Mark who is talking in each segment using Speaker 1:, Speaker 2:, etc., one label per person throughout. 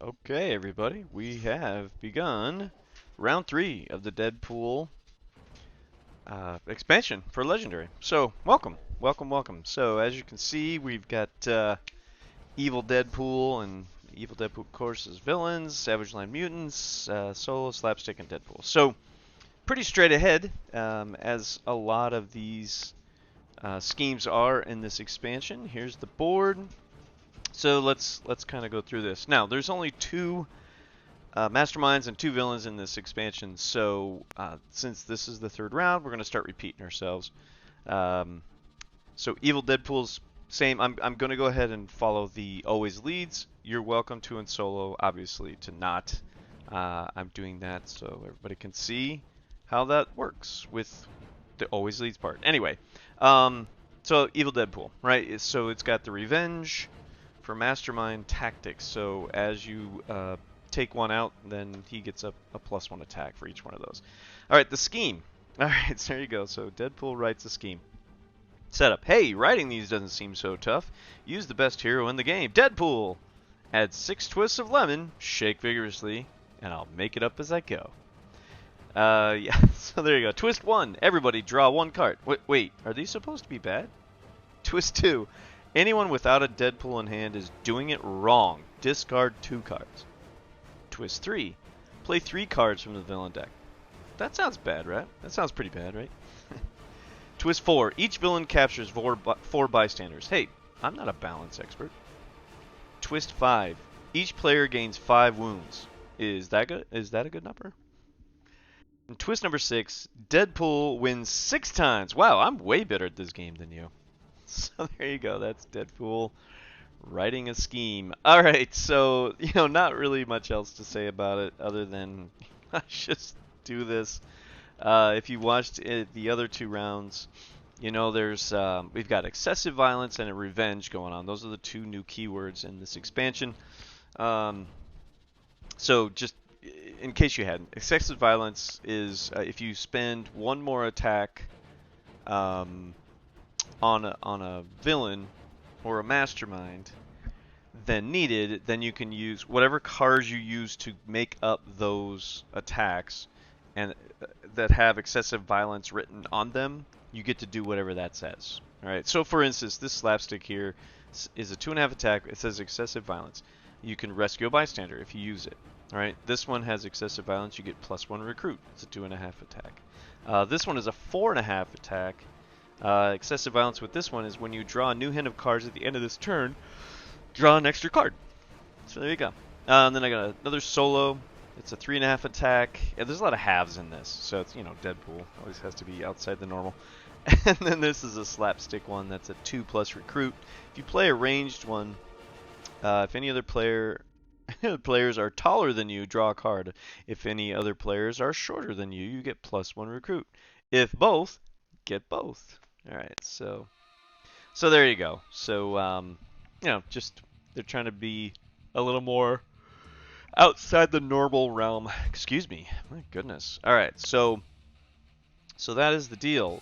Speaker 1: Okay, everybody, we have begun round 3 of the Deadpool expansion for Legendary. So, welcome. So, as you can see, we've got Evil Deadpool and Evil Deadpool, of course, as villains, Savage Line Mutants, Solo, Slapstick, and Deadpool. So, pretty straight ahead, as a lot of these schemes are in this expansion. Here's the board. So let's kind of go through this. Now, there's only two masterminds and two villains in this expansion, so since this is the third round, we're going to start repeating ourselves. So Evil Deadpool's same. I'm going to go ahead and follow the always leads. You're welcome to in solo, obviously, to not. I'm doing that so everybody can see how that works with the always leads part. Anyway, so Evil Deadpool, right? So it's got the revenge for Mastermind tactics. So as you take one out, then he gets a +1 attack for each one of those. All right, the scheme. All right, so there you go. So Deadpool writes a scheme. Setup. Hey, writing these doesn't seem so tough. Use the best hero in the game, Deadpool. Add 6 twists of lemon, shake vigorously, and I'll make it up as I go. Yeah, so there you go. Twist 1. Everybody draw 1 card. Wait, are these supposed to be bad? Twist 2. Anyone without a Deadpool in hand is doing it wrong. Discard 2 cards. Twist 3. Play 3 cards from the villain deck. That sounds bad, right? That sounds pretty bad, right? Twist 4. Each villain captures 4 bystanders. Hey, I'm not a balance expert. Twist 5. Each player gains 5 wounds. Is that good? Is that a good number? And twist number 6. Deadpool wins 6 times. Wow, I'm way better at this game than you. So there you go. That's Deadpool writing a scheme. All right, so not really much else to say about it other than let's just do this. If you watched the other 2 rounds, there's we've got excessive violence and a revenge going on. Those are the 2 new keywords in this expansion. So just in case you hadn't, excessive violence is if you spend 1 more attack on a villain or a mastermind than needed, then you can use whatever cards you use to make up those attacks and that have excessive violence written on them. You get to do whatever that says. All right. So for instance, this slapstick here is a 2.5 attack. It says excessive violence. You can rescue a bystander if you use it. All right. This one has excessive violence. You get +1 recruit. It's a 2.5 attack. This one is a 4.5 attack. Excessive violence with this one is when you draw a new hand of cards at the end of this turn, draw an extra card. So there you go. And then I got another solo. It's a 3.5 attack. Yeah, there's a lot of halves in this, so it's Deadpool always has to be outside the normal. And then this is a slapstick one that's a 2+ recruit. If you play a ranged one, if any other players are taller than you, draw a card. If any other players are shorter than you, you get +1 recruit. If both, get both. All right, so there you go. So just they're trying to be a little more outside the normal realm. Excuse me. My goodness. All right, so that is the deal.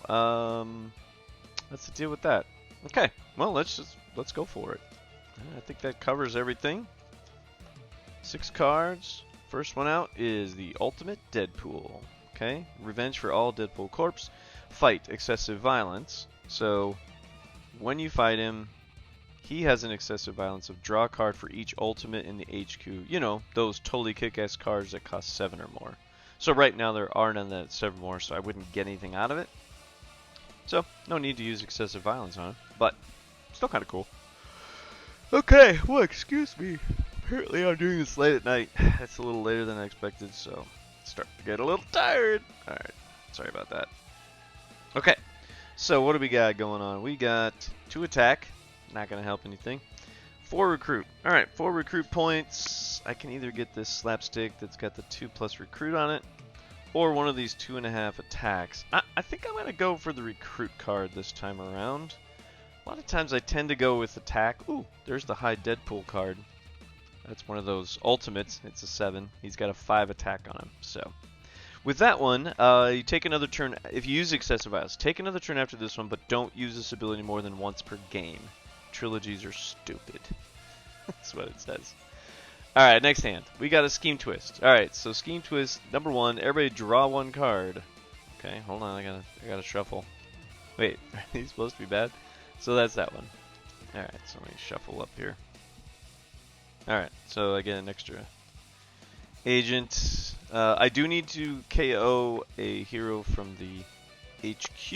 Speaker 1: That's the deal with that. Okay. Well, let's go for it. I think that covers everything. 6 cards. First one out is the Ultimate Deadpool. Okay. Revenge for all Deadpool corps. Fight excessive violence. So when you fight him, he has an excessive violence of draw a card for each ultimate in the HQ. Those totally kick-ass cards that cost 7 or more. So right now there are none that 7 more, so I wouldn't get anything out of it. So no need to use excessive violence on it, but still kind of cool. Okay, well, excuse me. Apparently I'm doing this late at night. It's a little later than I expected, so starting to get a little tired. All right, sorry about that. Okay, so what do we got going on? We got 2 attack. Not going to help anything. 4 recruit. All right, 4 recruit points. I can either get this slapstick that's got the 2+ recruit on it, or one of these 2.5 attacks. I think I'm going to go for the recruit card this time around. A lot of times I tend to go with attack. Ooh, there's the high Deadpool card. That's one of those ultimates. It's a 7. He's got a 5 attack on him. So with that one, you take another turn. If you use excessive violence, take another turn after this one, but don't use this ability more than once per game. Trilogies are stupid. That's what it says. All right, next hand. We got a Scheme Twist. All right, so Scheme Twist number 1. Everybody draw 1 card. Okay, hold on. I gotta shuffle. Wait, are these supposed to be bad? So that's that one. All right, so let me shuffle up here. All right, so I get an extra agent. I do need to KO a hero from the HQ.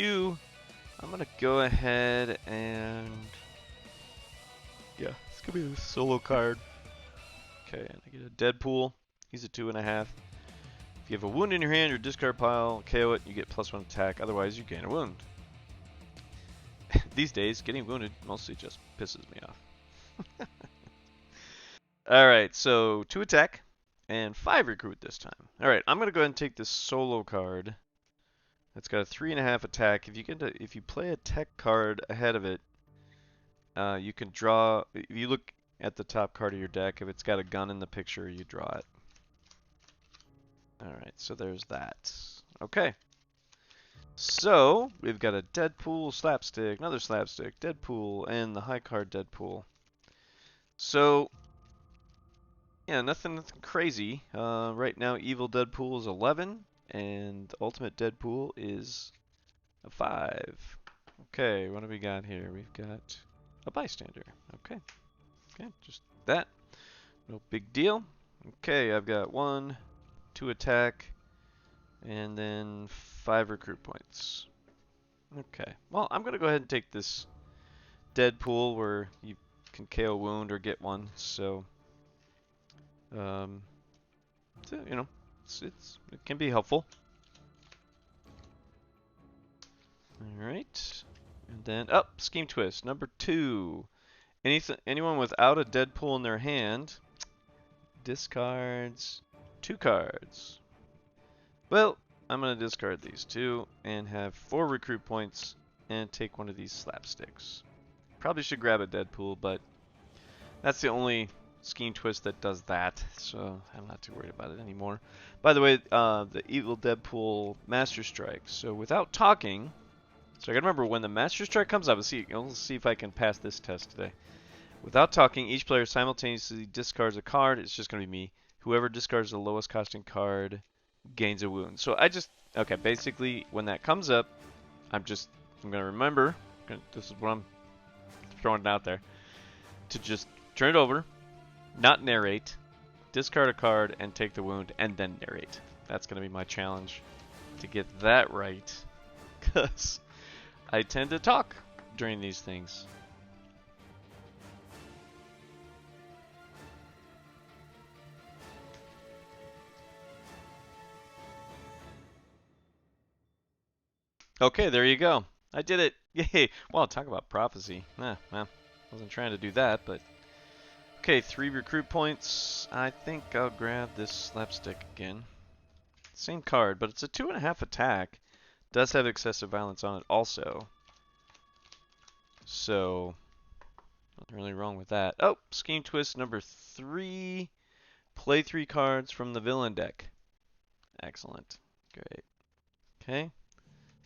Speaker 1: I'm gonna go ahead and yeah, it's gonna be a solo card. Okay, and I get a Deadpool. He's a 2.5. If you have a wound in your hand or discard pile, KO it, you get +1 attack. Otherwise, you gain a wound. These days, getting wounded mostly just pisses me off. Alright, so 2 attack and 5 recruit this time. Alright, I'm going to go ahead and take this solo card. That's got a 3.5 attack. If you play a tech card ahead of it, you can draw. If you look at the top card of your deck, if it's got a gun in the picture, you draw it. Alright, so there's that. Okay. So, we've got a Deadpool, Slapstick, another Slapstick, Deadpool, and the high card Deadpool. So, yeah, nothing crazy. Right now, Evil Deadpool is 11, and Ultimate Deadpool is a 5. Okay, what do we got here? We've got a Bystander. Okay, just that. No big deal. Okay, I've got 1, 2 attack, and then 5 recruit points. Okay, well, I'm going to go ahead and take this Deadpool where you can KO wound or get one, so, you know, it can be helpful. Alright, and then, Scheme Twist, number 2. Anyone without a Deadpool in their hand discards 2 cards. Well, I'm going to discard these 2 and have 4 recruit points and take one of these Slapsticks. Probably should grab a Deadpool, but that's the only Scheme Twist that does that, so I'm not too worried about it anymore. By the way, the Evil Deadpool Master Strike. So without talking, so I gotta remember when the Master Strike comes up, let's see if I can pass this test today. Without talking, each player simultaneously discards a card. It's just going to be me. Whoever discards the lowest costing card gains a wound. So okay, basically, when that comes up, I'm going to remember, this is what I'm throwing out there, to just turn it over, not narrate, discard a card, and take the wound, and then narrate. That's going to be my challenge, to get that right, because I tend to talk during these things. Okay, there you go. I did it. Yay. Well, talk about prophecy. Well, wasn't trying to do that, but... Okay, 3 recruit points. I think I'll grab this Slapstick again. Same card, but it's a 2.5 attack. Does have excessive violence on it also. So, nothing really wrong with that. Oh, Scheme Twist number 3. Play 3 cards from the villain deck. Excellent. Great. Okay.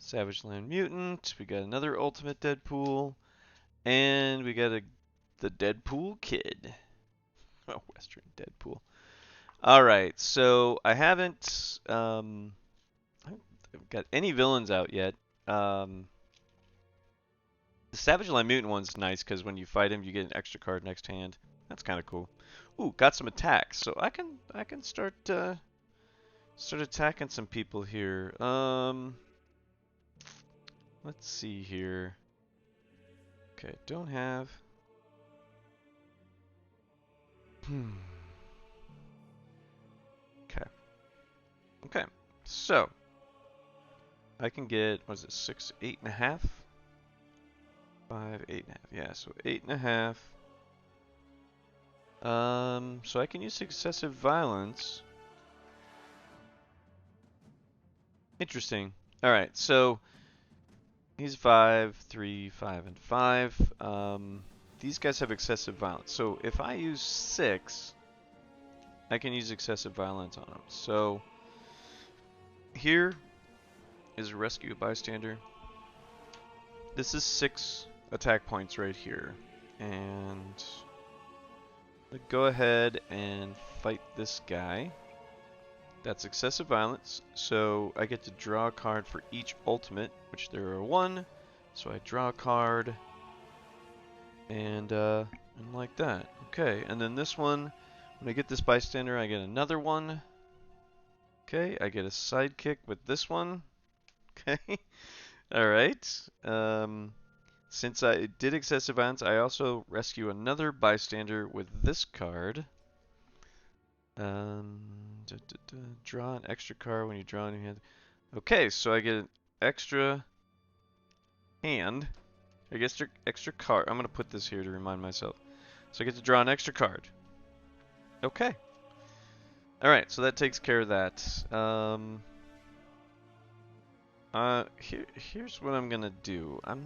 Speaker 1: Savage Land Mutant. We got another Ultimate Deadpool. And we got the Deadpool Kid. Oh, Western Deadpool. Alright, so I haven't got any villains out yet. The Savage Land Mutant one's nice because when you fight him, you get an extra card next hand. That's kind of cool. Ooh, got some attacks, so I can start attacking some people here. Let's see here. Okay, don't have. Okay. Okay. So I can get, what is it, 6, 8.5? 5, 8.5. Yeah, so 8.5. So I can use excessive violence. Interesting. Alright, so he's 5, 3, 5, and 5. These guys have excessive violence. So if I use 6, I can use excessive violence on them. So here is Rescue a Bystander. This is 6 attack points right here. And go ahead and fight this guy. That's excessive violence, so I get to draw a card for each ultimate, which there are 1. So I draw a card, and like that. Okay, and then this one, when I get this bystander, I get another one. Okay, I get a sidekick with this one. Okay, all right. Since I did excessive violence, I also rescue another bystander with this card. Draw an extra card when you draw a new hand. Okay, so I get an extra hand. I guess extra card. I'm gonna put this here to remind myself. So I get to draw an extra card. Okay. All right, so that takes care of that. Here's what I'm gonna do. I'm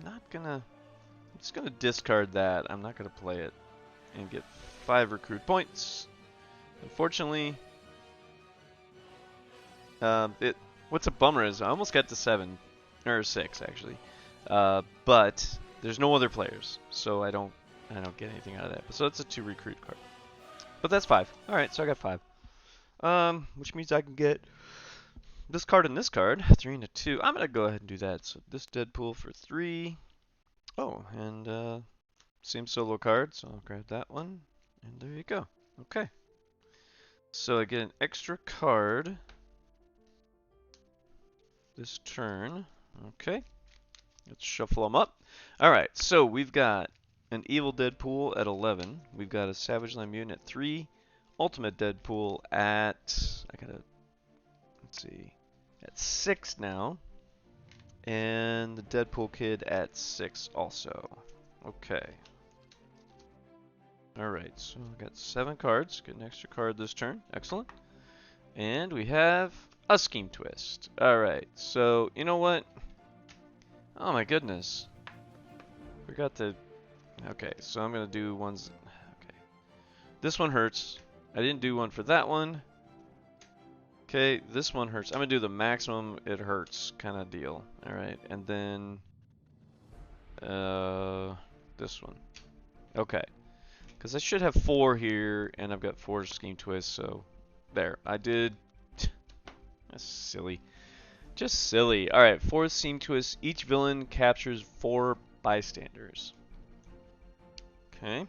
Speaker 1: just gonna discard that. I'm not gonna play it and get 5 recruit points. Unfortunately, what's a bummer is I almost got to 7 or 6 actually, but there's no other players, so I don't get anything out of that. So it's a 2 recruit card, but that's 5. All right, so I got 5, which means I can get this card and this card, 3 and a 2. I'm gonna go ahead and do that. So this Deadpool for 3. Oh, and same solo card, so I'll grab that one, and there you go. Okay. So I get an extra card this turn. Okay. Let's shuffle them up. Alright, so we've got an Evil Deadpool at 11. We've got a Savage Land Mutant at 3. Ultimate Deadpool at... let's see. At 6 now. And the Deadpool Kid at 6 also. Okay. Alright, so we've got 7 cards. Get an extra card this turn. Excellent. And we have a Scheme Twist. Alright, so you know what? Oh my goodness. Forgot to... Okay, so I'm going to do ones... Okay. This one hurts. I didn't do one for that one. Okay, this one hurts. I'm going to do the maximum it hurts kind of deal. Alright, and then... this one. Okay. Because I should have 4 here, and I've got 4 Scheme Twists, so... There. I did... That's silly. Just silly. Alright, 4 Scheme Twists. Each villain captures 4 bystanders. Okay.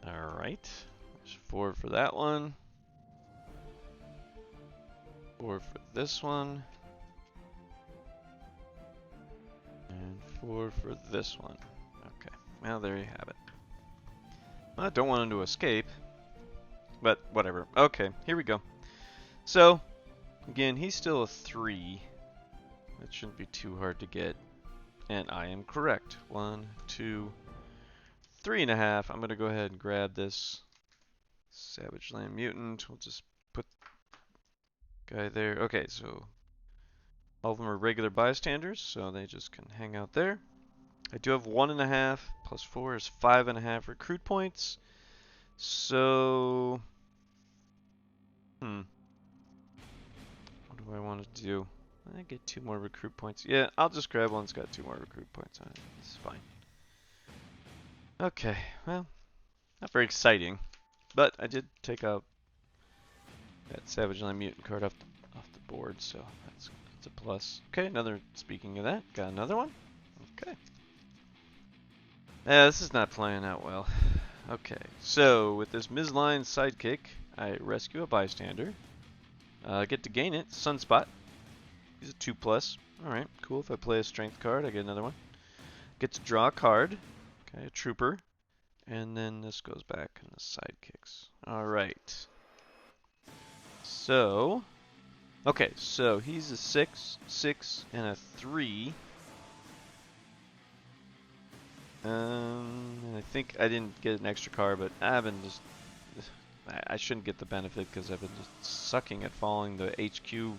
Speaker 1: Alright. There's 4 for that one. 4 for this one. And 4 for this one. Okay. Well, there you have it. I don't want him to escape. But, whatever. Okay, here we go. So, again, he's still a 3. That shouldn't be too hard to get. And I am correct. 1, 2, 3.5. I'm going to go ahead and grab this Savage Land Mutant. We'll just put guy there. Okay, so all of them are regular bystanders, so they just can hang out there. I do have 1.5 plus 4 is 5.5 recruit points. So, what do I want to do? I get 2 more recruit points. Yeah, I'll just grab one that's got 2 more recruit points on it. It's fine. Okay, well, not very exciting, but I did take out that Savage Land Mutant card off the board, so that's a plus. Okay, speaking of that, got another one. Okay. Yeah, this is not playing out well. Okay, so with this Ms. Lion's sidekick, I rescue a bystander. Get to gain it, Sunspot. He's a 2+. Alright, cool. If I play a strength card, I get another one. Get to draw a card. Okay, a trooper. And then this goes back in the sidekicks. Alright. So... Okay, so he's a 6, 6, and a 3. And I think I didn't get an extra card, but I've been just... I shouldn't get the benefit because I've been just sucking at following the HQ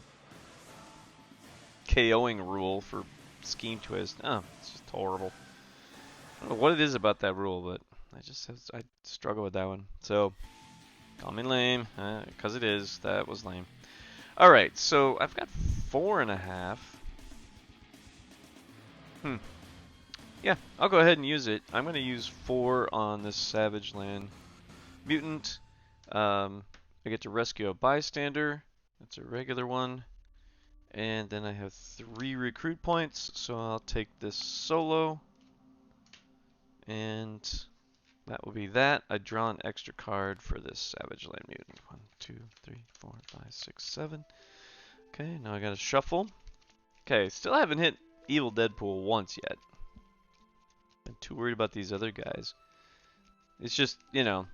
Speaker 1: KOing rule for Scheme Twist. Oh, it's just horrible. I don't know what it is about that rule, but I struggle with that one. So, call me lame, because it is. That was lame. Alright, so I've got 4.5. Yeah, I'll go ahead and use it. I'm going to use 4 on this Savage Land Mutant. I get to rescue a bystander. That's a regular one. And then I have 3 recruit points, so I'll take this solo. And that will be that. I draw an extra card for this Savage Land Mutant. 1, 2, 3, 4, 5, 6, 7. Okay, now I gotta shuffle. Okay, still haven't hit Evil Deadpool once yet. I'm too worried about these other guys. It's just, you know,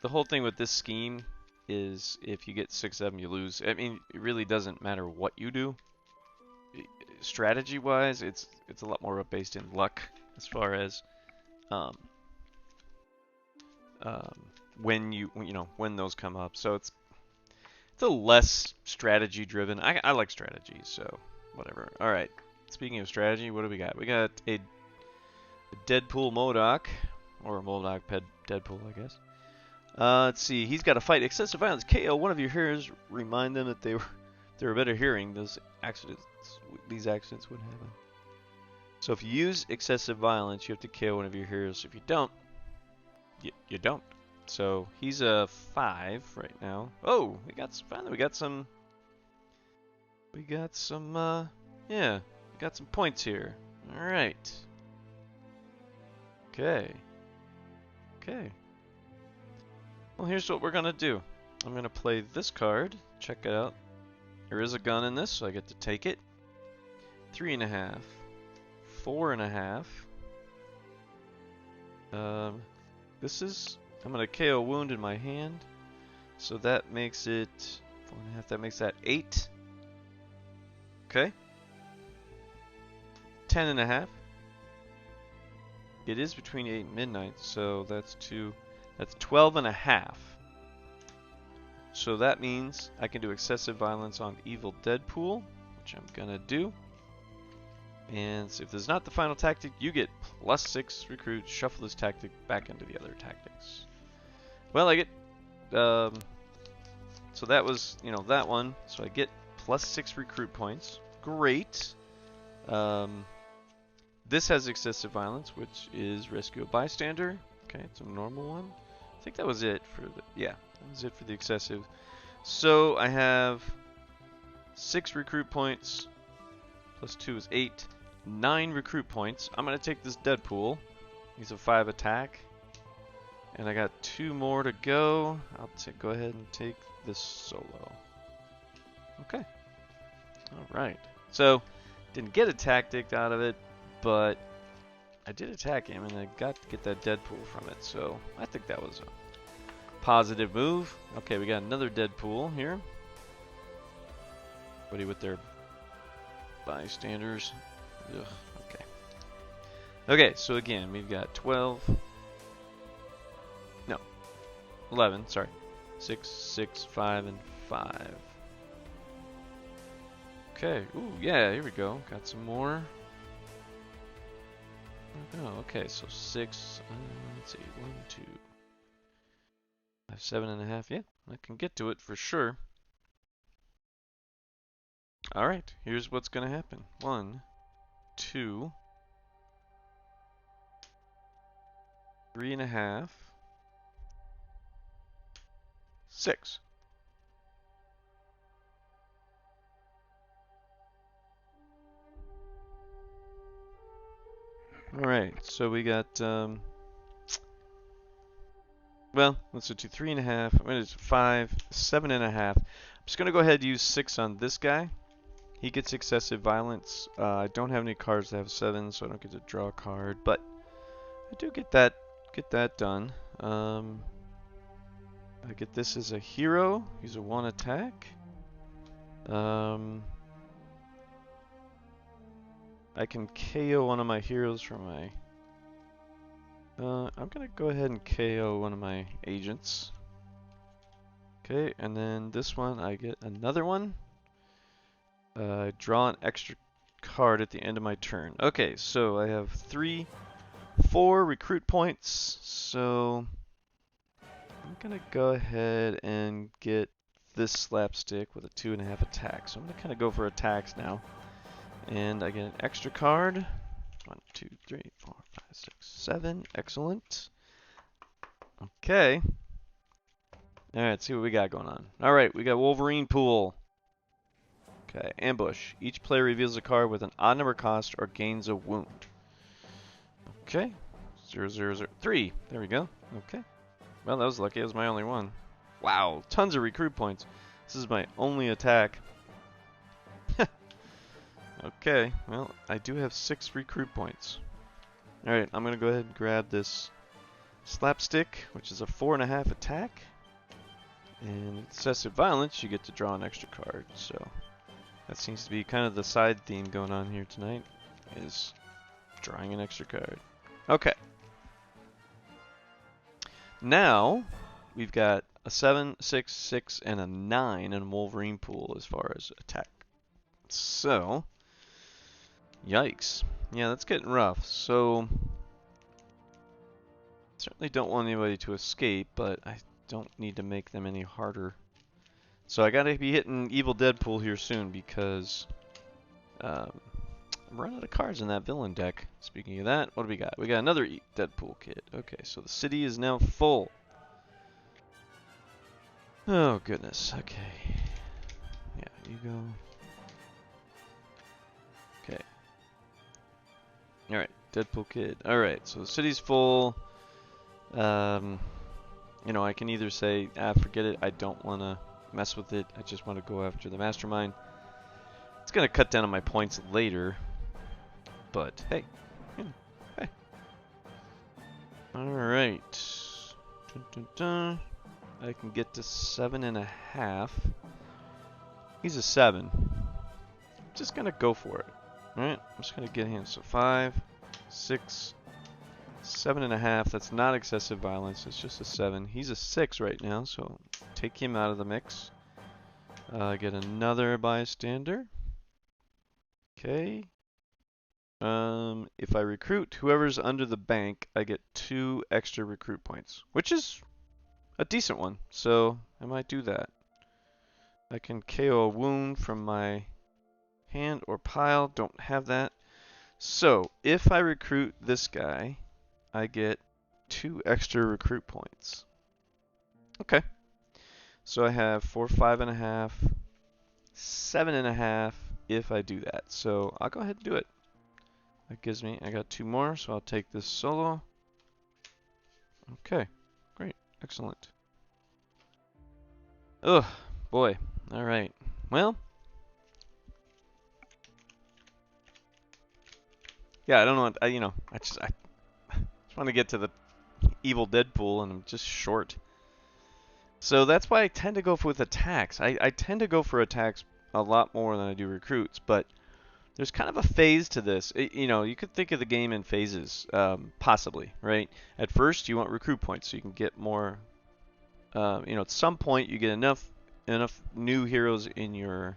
Speaker 1: the whole thing with this scheme is if you get 6 of them, you lose. I mean, it really doesn't matter what you do. Strategy-wise, it's a lot more based in luck as far as when those come up. So it's a less strategy-driven. I like strategy, so whatever. All right. Speaking of strategy, what do we got? We got a Deadpool MODOK, or a MODOK Deadpool, I guess. Let's see. He's got to fight excessive violence. KO one of your heroes. Remind them that they were better hearing. These accidents would happen. So if you use excessive violence, you have to KO one of your heroes. If you don't, you don't. So he's a 5 right now. Oh, finally we got some points here. All right. Okay. Well, here's what we're gonna do. I'm gonna play this card. Check it out. There is a gun in this, so I get to take it. 3.5, 4.5. I'm gonna KO a wound in my hand, so that makes it 4.5. That makes that 8. Okay. 10.5. It is between 8 and midnight, so that's 12.5. So that means I can do excessive violence on Evil Deadpool, which I'm gonna do. And so if this is not the final tactic, you get +6 recruits. Shuffle this tactic back into the other tactics. Well, I get so that was that one. So I get +6 recruit points. Great. This has excessive violence, which is rescue a bystander. Okay, it's a normal one. I think that was it for that was it for the excessive. So I have 6 recruit points, +2 is 8, 9 recruit points. I'm gonna take this Deadpool. He's a 5 attack, and I got 2 more to go. I'll go ahead and take this solo. Okay. All right. So didn't get a tactic out of it, but I did attack him, and I got to get that Deadpool from it. So I think that was a positive move. Okay, we got another Deadpool here. Everybody with their bystanders. Ugh, okay. Okay, so again, we've got 11, sorry. 6, 6, 5, and 5. Okay, ooh, yeah, here we go. Got some more. Oh, okay, so 6, let's see, 1, 2, 5, 7.5. Yeah, I can get to it for sure. Alright, here's what's gonna happen. 1, 2, 3.5, 6. Alright, so we got, well, let's do 3.5, I'm going to do 5, 7.5. I'm just going to go ahead and use 6 on this guy. He gets excessive violence. I don't have any cards that have 7, so I don't get to draw a card, but I do get that done. I get this as a hero. He's a 1 attack. I can KO one of my heroes from my... I'm gonna go ahead and KO one of my agents. Okay, and then this one, I get another one. Draw an extra card at the end of my turn. Okay, so I have 4 recruit points. So I'm gonna go ahead and get this Slapstick with a 2.5 attack. So I'm gonna kind of go for attacks now. And I get an extra card. 1, 2, 3, 4, 5, 6, 7. Excellent. Okay. All right, let's see what we got going on. All right, we got Wolverine Pool. Okay, ambush. Each player reveals a card with an odd number cost or gains a wound. Okay. 0, 0, 0, 3. There we go. Okay. Well, that was lucky. That was my only one. Wow, tons of recruit points. This is my only attack. Okay, well, I do have 6 recruit points. Alright, I'm going to go ahead and grab this Slapstick, which is a 4.5 attack. And excessive violence, you get to draw an extra card. So that seems to be kind of the side theme going on here tonight, is drawing an extra card. Okay. Now, we've got a 7, 6, 6, and a 9 in Wolverine Pool as far as attack. So, yikes. Yeah, that's getting rough. So, certainly don't want anybody to escape, but I don't need to make them any harder. So I gotta be hitting Evil Deadpool here soon because I'm running out of cards in that villain deck. Speaking of that, what do we got? We got another Deadpool kid. Okay, so the city is now full. Oh, goodness. Okay. Yeah, you go. Okay. Alright, Deadpool kid. Alright, so the city's full. You know, I can either say, forget it, I don't want to mess with it, I just want to go after the Mastermind. It's going to cut down on my points later, but hey, you know, hey. Alright. Dun, dun, dun. I can get to 7.5. He's a 7. Just going to go for it. Alright, I'm just going to get him. So 5, 6, 7.5. That's not excessive violence. It's just a 7. He's a 6 right now, so take him out of the mix. Get another bystander. Okay. If I recruit whoever's under the bank, I get 2 extra recruit points, which is a decent one. So I might do that. I can KO a wound from my hand or pile. Don't have that. So if I recruit this guy, I get 2 extra recruit points. Okay. So I have 4, 5.5, 7.5 if I do that. So I'll go ahead and do it. That gives me, I got 2 more, so I'll take this solo. Okay. Great. Excellent. Ugh. Boy. Alright. Well. Yeah, I don't know what, I just want to get to the Evil Deadpool, and I'm just short. So that's why I tend to go with attacks. I tend to go for attacks a lot more than I do recruits, but there's kind of a phase to this. You could think of the game in phases, possibly, right? At first, you want recruit points so you can get more. At some point, you get enough new heroes in your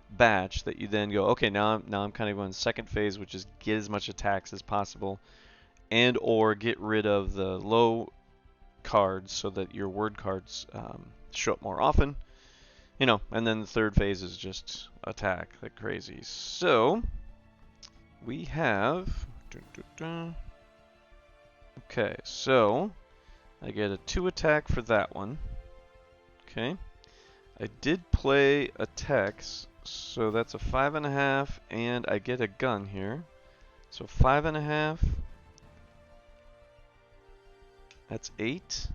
Speaker 1: batch that you then go, okay, now I'm kind of going second phase, which is get as much attacks as possible, and or get rid of the low cards so that your word cards show up more often. And then the third phase is just attack like crazy. So we have okay, so I get a 2 attack for that one. Okay, I did play attacks, so that's a 5.5, and I get a gun here, so 5.5. That's 8.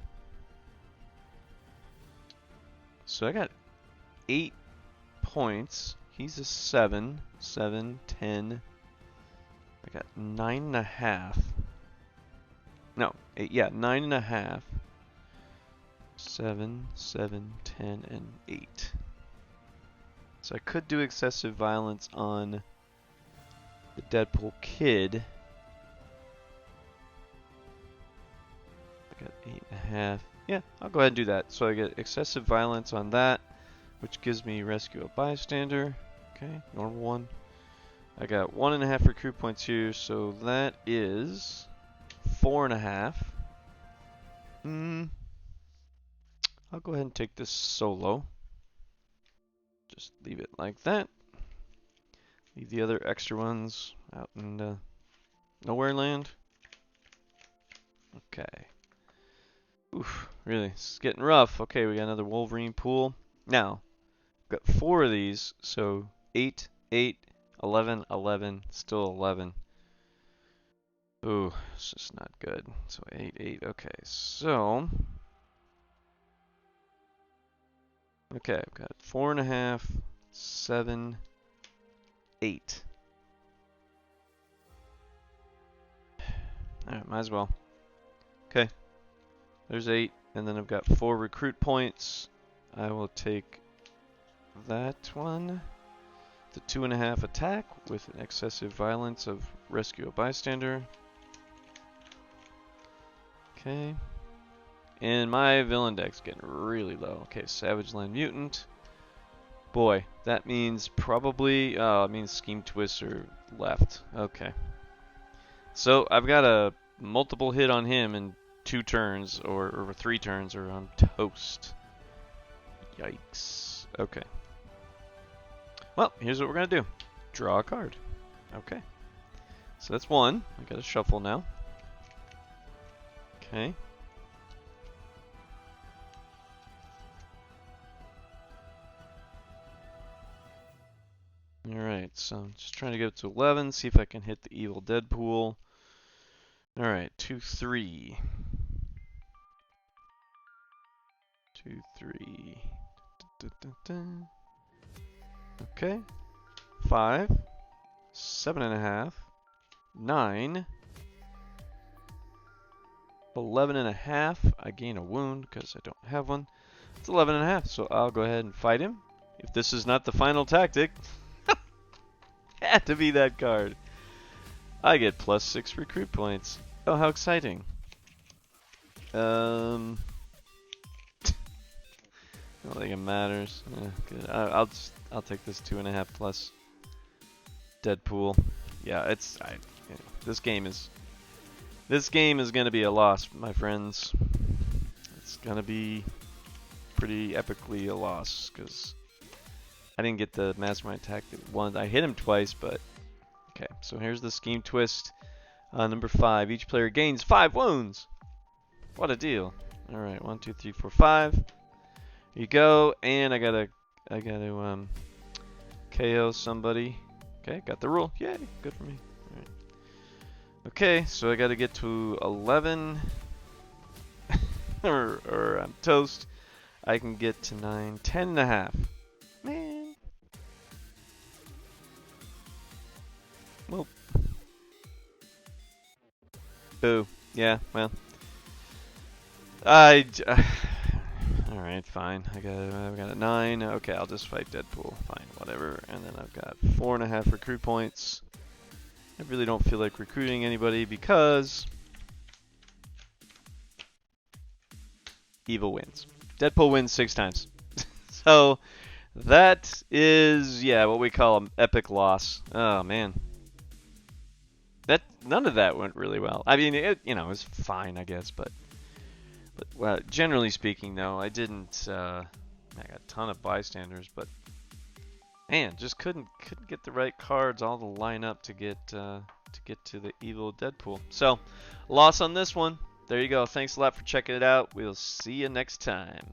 Speaker 1: So I got 8 points. He's a 7. 7, 10. I got 9.5. No, 8. Yeah, 9.5. 7, 7, 10, and 8. So I could do excessive violence on the Deadpool kid. I got 8.5. Yeah, I'll go ahead and do that. So I get excessive violence on that, which gives me rescue a bystander. Okay, normal one. I got 1.5 recruit points here, so that is 4.5. I'll go ahead and take this solo. Just leave it like that. Leave the other extra ones out in the Nowhere land? Okay. Oof, really, it's getting rough. Okay, we got another Wolverine pool. Now, got 4 of these, so 8, 8, 11, 11, still 11. Ooh, it's just not good. So 8, 8, okay, so... Okay, I've got 4.5, 7, 8. Alright, might as well. Okay, there's 8, and then I've got 4 recruit points. I will take that one. The 2.5 attack with an excessive violence of rescue a bystander. Okay. And my villain deck's getting really low. Okay, Savage Land Mutant. Boy, that means probably, oh, it means Scheme Twists are left. Okay. So I've got a multiple hit on him in 2 turns, or 3 turns, or I'm toast. Yikes. Okay. Well, here's what we're going to do. Draw a card. Okay. So that's 1. I got to shuffle now. Okay. Alright, so I'm just trying to get to 11, see if I can hit the evil Deadpool. Alright, 2, 3. 2, 3. Okay. 5. 7.5. 9. 11.5. I gain a wound because I don't have one. It's 11.5, so I'll go ahead and fight him. If this is not the final tactic, had to be that card. I get plus 6 recruit points. Oh, how exciting. I don't think it matters. Yeah, good. I'll take this 2.5 plus Deadpool. Yeah, this game is gonna be a loss, my friends. It's gonna be pretty epically a loss because I didn't get the Mastermind attack once. I hit him twice, but okay. So here's the Scheme Twist. Number 5. Each player gains 5 wounds. What a deal! All right, 1, 2, 3, 4, 5. Here you go, and I gotta KO somebody. Okay, got the rule. Yay, good for me. All right. Okay, so I gotta get to 11, or I'm toast. I can get to 9, 10.5. Man. Well. Boo. Yeah, well. Alright, fine. I've got a 9. Okay, I'll just fight Deadpool. Fine, whatever. And then I've got 4.5 recruit points. I really don't feel like recruiting anybody because Evil wins. Deadpool wins 6 times. So that is, yeah, what we call an epic loss. Oh man, none of that went really well. I mean, it was fine, I guess, but well, generally speaking, though, I didn't. I got a ton of bystanders, but man, just couldn't get the right cards all to line up to get to the evil Deadpool. So, loss on this one. There you go. Thanks a lot for checking it out. We'll see you next time.